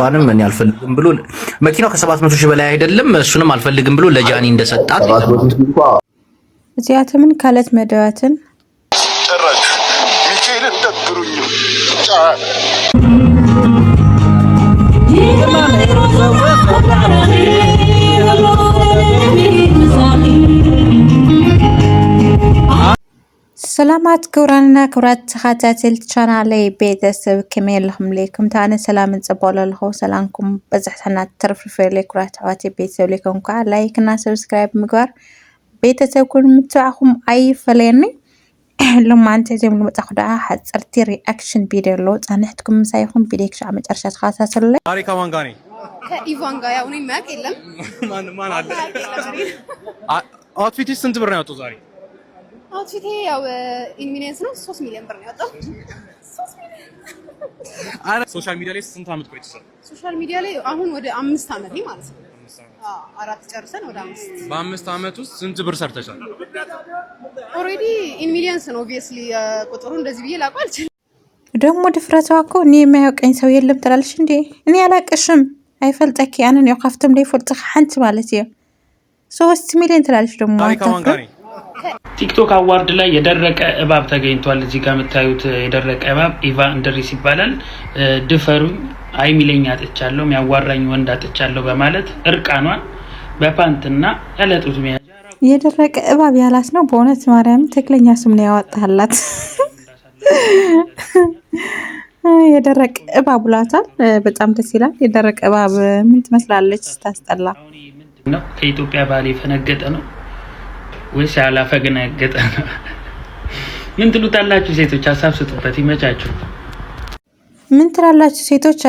እሷንም እኔ አልፈልግም ብሎ መኪናው ከ700 ሺህ በላይ አይደለም እሱንም አልፈልግም ብሎ ለጃኒ እንደሰጣት እዚያተምን ካለት መደዋትን ጭራሽ ሚካኤልን ደብሩኝ سلامات كورانا كورات خاتاتل تشانالي بيتسب كميل لهم ليكم تانا سلام نصبول الله سلامكم بزحنا ترفرفر لي كورات عواتي بيتسب ليكم كا لايكنا سبسكرايب مقار بيتسب كل متاعهم اي فليني لما انت جملوا تاخدها حصرتي رياكشن فيديو لو صانحتكم مسايكم فيديو شعب مጨረሻት خاصه ታሪክ ማንጋኒ ከኢቫን ጋር ያው እኔ ማቅ የለም ማን አለ አውትፊትስ ስንት ብር ነው ያወጣው ዛሬ አውትፊቴ ያው ኢንሚኒየንስ ነው 3 ሚሊዮን ብር ነው ያወጣው 3 ሚሊዮን አረ ሶሻል ሚዲያ ላይ ስንት አመት ቆይተሻል ሶሻል ሚዲያ ላይ አሁን ወደ 5 አመት ነው ማለት ነው አራት ጨርሰን ወደ 5 በ5 አመት ውስጥ ስንት ብር ሰርተሻል ኦሬዲ ኢንሚኒየንስ ነው ኦብቪየስሊ ቁጥሩ እንደዚህ ብዬ ላውቀው አልችልም ደግሞ ድፍረቷ እኮ እኔ የማያውቀኝ ሰው የለም ትላለሽ እንዴ እኔ አላቅሽም አይፈልጠኪ አንን ያው ካፍተም ላይ ፈልጥ ሐንት ማለት ነው 3 ሚሊዮን ትላለሽ ደግሞ ታሪክ ማንጋኒ ቲክቶክ አዋርድ ላይ የደረቀ እባብ ተገኝቷል እዚህ ጋር የምታዩት የደረቀ እባብ ኢቫ እንድሪስ ይባላል ድፈሩኝ አይሚለኛ አጥቻለሁ የሚያዋራኝ ወንድ አጥቻለሁ በማለት እርቃኗን በፓንትና ያለጡት ሚያጃ የደረቀ እባብ ያላስ ነው በእውነት ማርያም ትክክለኛ ስም ነው ያወጣላት የደረቀ እባብ ብላታል በጣም ደስ ይላል የደረቀ እባብ ምን ትመስላለች ታስጠላ ነው ከኢትዮጵያ ባሌ ፈነገጠ ነው ወይስ ያላፈገነገጠ ነው ምን ትሉታላችሁ ሴቶች ሐሳብ ስጡበት ይመቻችሁ ምን ትላላችሁ ሴቶች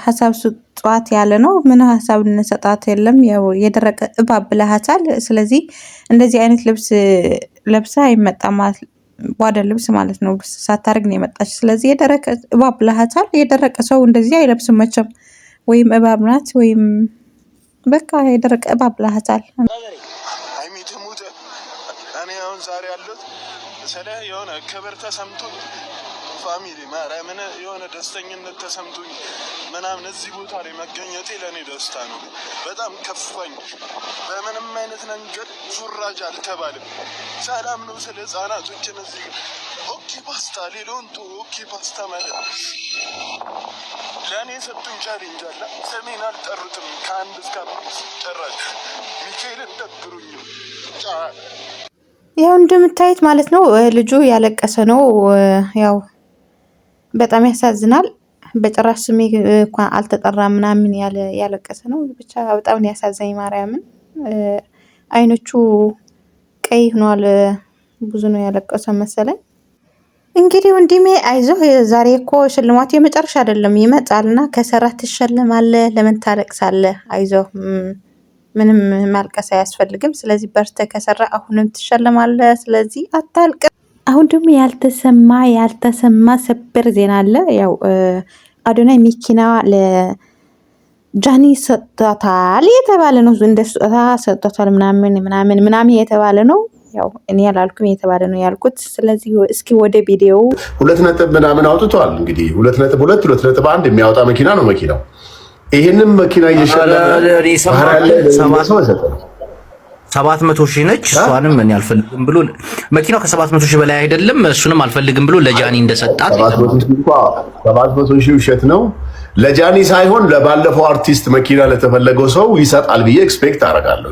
ሐሳብ ስጧት ያለ ነው ምን ሐሳብ እንሰጣት የለም ያው የደረቀ እባብ ብለሃታል ስለዚህ እንደዚህ አይነት ልብስ ለብሳ አይመጣም ባደ ልብስ ማለት ነው ሳታርግ ነው የመጣች ስለዚህ የደረቀ እባብ ብለሃታል የደረቀ ሰው እንደዚህ አይለብስም መቼም ወይም እባብ ናት ወይም በቃ የደረቀ እባብ ብለሃታል አይሚተሙት እኔ አሁን ዛሬ ያሉት ሰለ የሆነ ክብር ተሰምቶ ፋሚሊ ማርያምን የሆነ ደስተኝነት ተሰምቶኝ ምናምን እዚህ ቦታ ላይ መገኘቴ ለኔ ደስታ ነው በጣም ከፋኝ በምንም አይነት መንገድ ሱራጅ አልተባለም ሰላም ነው ስለ ህፃናቶችን እዚህ ኦኬ ፓስታ ሌሎንቱ ኦኬ ፓስታ ማለት ለኔ ሰጡኝ ቻሌንጅ አለ ሰሜን አልጠሩትም ከአንድ እስከ 5 ጭራሽ ሚካኤልን ደብሩኝ ያው እንደምታዩት ማለት ነው ልጁ ያለቀሰ ነው ያው በጣም ያሳዝናል በጭራሽ ስሜ እንኳን አልተጠራ ምናምን ያለቀሰ ነው ብቻ በጣም ያሳዘኝ ማርያምን አይኖቹ ቀይ ሆኗል ብዙ ነው ያለቀሰ መሰለኝ እንግዲህ ወንድሜ አይዞህ ዛሬ እኮ ሽልማቱ የመጨረሻ አይደለም ይመጣልና ከሰራት ትሸለማለህ ለምን ታለቅሳለህ አይዞህ ምንም ማልቀስ አያስፈልግም ስለዚህ በርተ ከሰራ አሁንም ትሸለማለህ ስለዚህ አታልቅ አሁን ደግሞ ያልተሰማ ሰበር ዜና አለ ያው አዶናይ መኪና ለጃኒ ሰጥቷታል የተባለ ነው እንደ ስጦታ ሰጥቷታል ምናምን የተባለ ነው ያው እኔ ያላልኩም የተባለ ነው ያልኩት ስለዚህ እስኪ ወደ ቪዲዮ 2 ነጥብ ምናምን አውጥቷል እንግዲህ 2.2 2.1 የሚያወጣ መኪና ነው መኪናው ይሄንን መኪና እየሸለመ 700 ሺህ ነች እሷንም እኔ አልፈልግም ብሎ መኪናው ከ700 ሺህ በላይ አይደለም እሱንም አልፈልግም ብሎ ለጃኒ እንደሰጣት 700 ሺህ ውሸት ነው ለጃኒ ሳይሆን ለባለፈው አርቲስት መኪና ለተፈለገው ሰው ይሰጣል ብዬ ኤክስፔክት አደርጋለሁ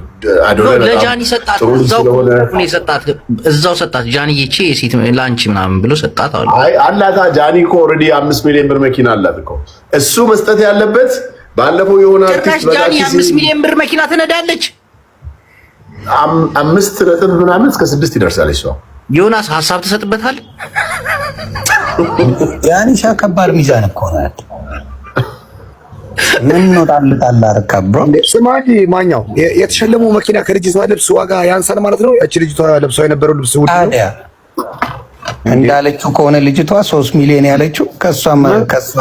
አዶናይ ለጃኒ ሰጣት እዛው ሰጣት ጃኒ እቺ የሴት ላንቺ ምናምን ብሎ ሰጣት አይ አላታ ጃኒ እኮ ኦሬዲ 5 ሚሊዮን ብር መኪና አላት እኮ እሱ መስጠት ያለበት ባለፈው የሆነ አርቲስት ጃኒ 5 ሚሊዮን ብር መኪና ትነዳለች 5 ነጥብ ምናምን እስከ 6 ይደርሳል እሷ ዮናስ ሐሳብ ተሰጥበታል ጃኒ ሻከባር ሚዛን እኮ ነው ምን ነው ጣልጣላ አርከብሮ ስማጂ ማኛው የተሸለመው መኪና ከልጅቷ ልብስ ዋጋ ያንሳል ማለት ነው እቺ ልጅቷ ለብሰው የነበረው ልብስ ውድ ነው እንዳለችው ከሆነ ልጅቷ 3 ሚሊዮን ያለችው ከሷ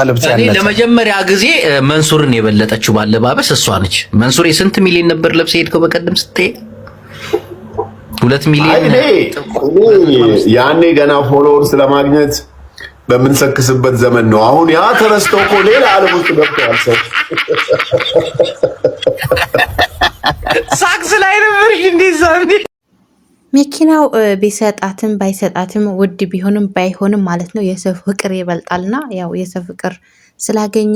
ልብስ ያለች እኔ ለመጀመሪያ ጊዜ መንሱርን የበለጠችው ባለባበስ እሷ ነች መንሱር የስንት ሚሊዮን ነበር ለብሰ ሄድከው በቀደም ስትይ 2 ሚሊዮን ያኔ ገና ፎሎወርስ ለማግኘት በምንሰክስበት ዘመን ነው። አሁን ያ ተረስቶ እኮ ሌላ ዓለም ውስጥ ገብቷል ሰው። ሳክስ ላይ ነበር እንዴ? መኪናው ቢሰጣትም ባይሰጣትም ውድ ቢሆንም ባይሆንም ማለት ነው የሰው ፍቅር ይበልጣልና ያው የሰው ፍቅር ስላገኘ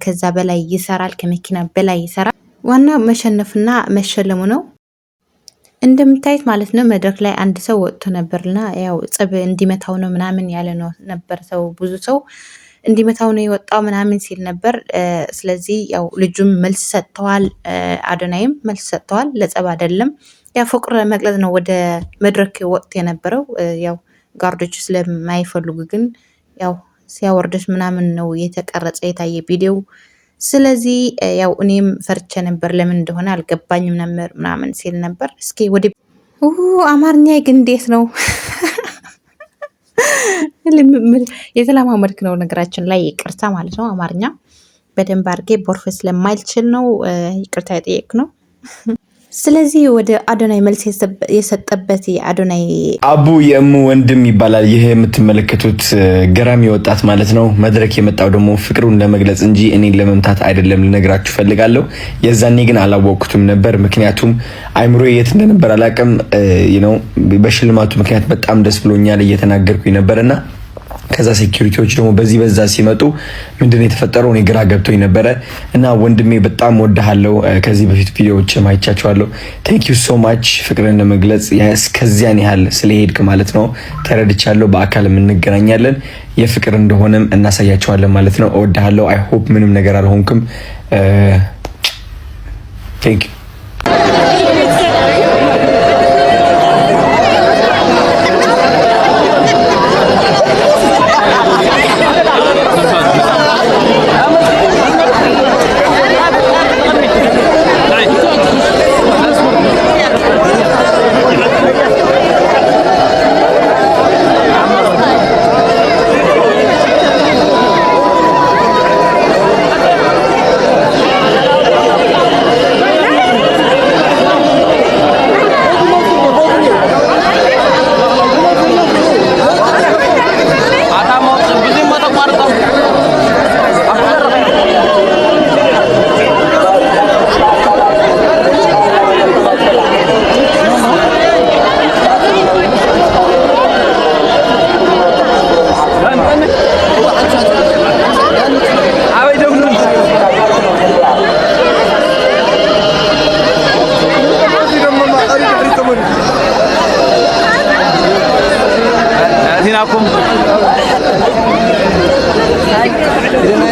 ከዛ በላይ ይሰራል፣ ከመኪና በላይ ይሰራል። ዋናው መሸነፍና መሸለሙ ነው። እንደምታዩት ማለት ነው መድረክ ላይ አንድ ሰው ወጥቶ ነበርና ያው ጽብ እንዲመታው ነው ምናምን ያለ ነው ነበር። ሰው ብዙ ሰው እንዲመታው ነው የወጣው ምናምን ሲል ነበር። ስለዚህ ያው ልጁም መልስ ሰጥተዋል፣ አዶናይም መልስ ሰጥተዋል። ለጸብ አይደለም ያው ፍቅር መግለጽ ነው ወደ መድረክ ወጥቶ የነበረው። ያው ጋርዶች ስለማይፈልጉ ግን ያው ሲያወርደሽ ምናምን ነው የተቀረጸ የታየ ቪዲዮ። ስለዚህ ያው እኔም ፈርቼ ነበር ለምን እንደሆነ አልገባኝም ነበር ምናምን ሲል ነበር። እስኪ ወደ አማርኛ ግን እንዴት ነው የተለማመድክ ነው ነገራችን ላይ ይቅርታ ማለት ነው። አማርኛ በደንብ አድርጌ ቦርፌ ስለማይችል ነው ይቅርታ የጠየቅ ነው። ስለዚህ ወደ አዶናይ መልስ የሰጠበት የአዶናይ አቡ የእሙ ወንድም ይባላል። ይሄ የምትመለከቱት ገራሚ ወጣት ማለት ነው። መድረክ የመጣው ደግሞ ፍቅሩን ለመግለጽ እንጂ እኔን ለመምታት አይደለም ልነግራችሁ ፈልጋለሁ። የዛኔ ግን አላወቅኩትም ነበር፣ ምክንያቱም አይምሮ የት እንደነበር አላውቅም። በሽልማቱ ምክንያት በጣም ደስ ብሎኛል እየተናገርኩኝ ነበርና ከዛ ሴኩሪቲዎች ደግሞ በዛ ሲመጡ ምንድነው የተፈጠረው እኔ ግራ ገብቶኝ ነበረ። እና ወንድሜ በጣም ወድሃለሁ፣ ከዚህ በፊት ቪዲዮዎች ማይቻቸዋለሁ። ቴንክ ዩ ሶ ማች ፍቅርን ለመግለጽ እስከዚያን ያህል ስለሄድክ ማለት ነው ተረድቻለሁ። በአካል እንገናኛለን፣ የፍቅር እንደሆነም እናሳያቸዋለን ማለት ነው። እወድሃለሁ። አይ ሆፕ ምንም ነገር አልሆንክም። ቴንክ ዩ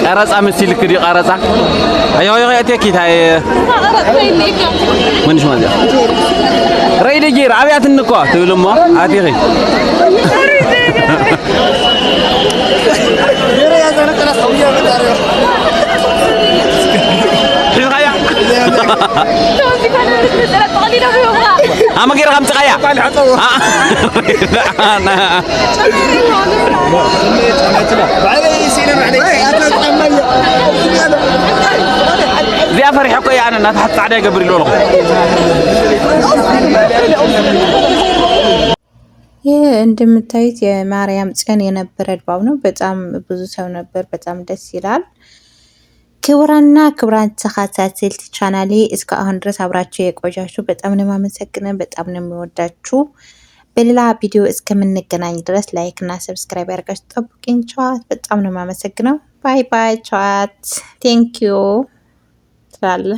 ቀረጻ ምስል ክዲ ቀረጻ አዮ ያቴክ ይታይ ምንሽ ማለት ረይደ ጌር አብያት እንኳ ትብልማ አቴኺ ጌር ያዘነቀራ ሰውያ በዳረ ሂልኻያ أما غير خمسة قايا. زي أفرح حقي أنا نتحط عليه قبل اللون. ይህ እንደምታዩት የማርያም ጽዮን የነበረ ድባብ ነው። በጣም ብዙ ሰው ነበር። በጣም ደስ ይላል። ክቡራንና ክቡራን ተከታታዮች ቻናሌ እስከ አሁን ድረስ አብራችሁ የቆያችሁ በጣም ነው የማመሰግነው። በጣም ነው የምወዳችሁ። በሌላ ቪዲዮ እስከምንገናኝ ድረስ ላይክ እና ሰብስክራይብ አድርጋችሁ ጠብቁኝ። ቻት በጣም ነው የማመሰግነው። ባይ ባይ ቻት ቴንክ ዩ ትላለ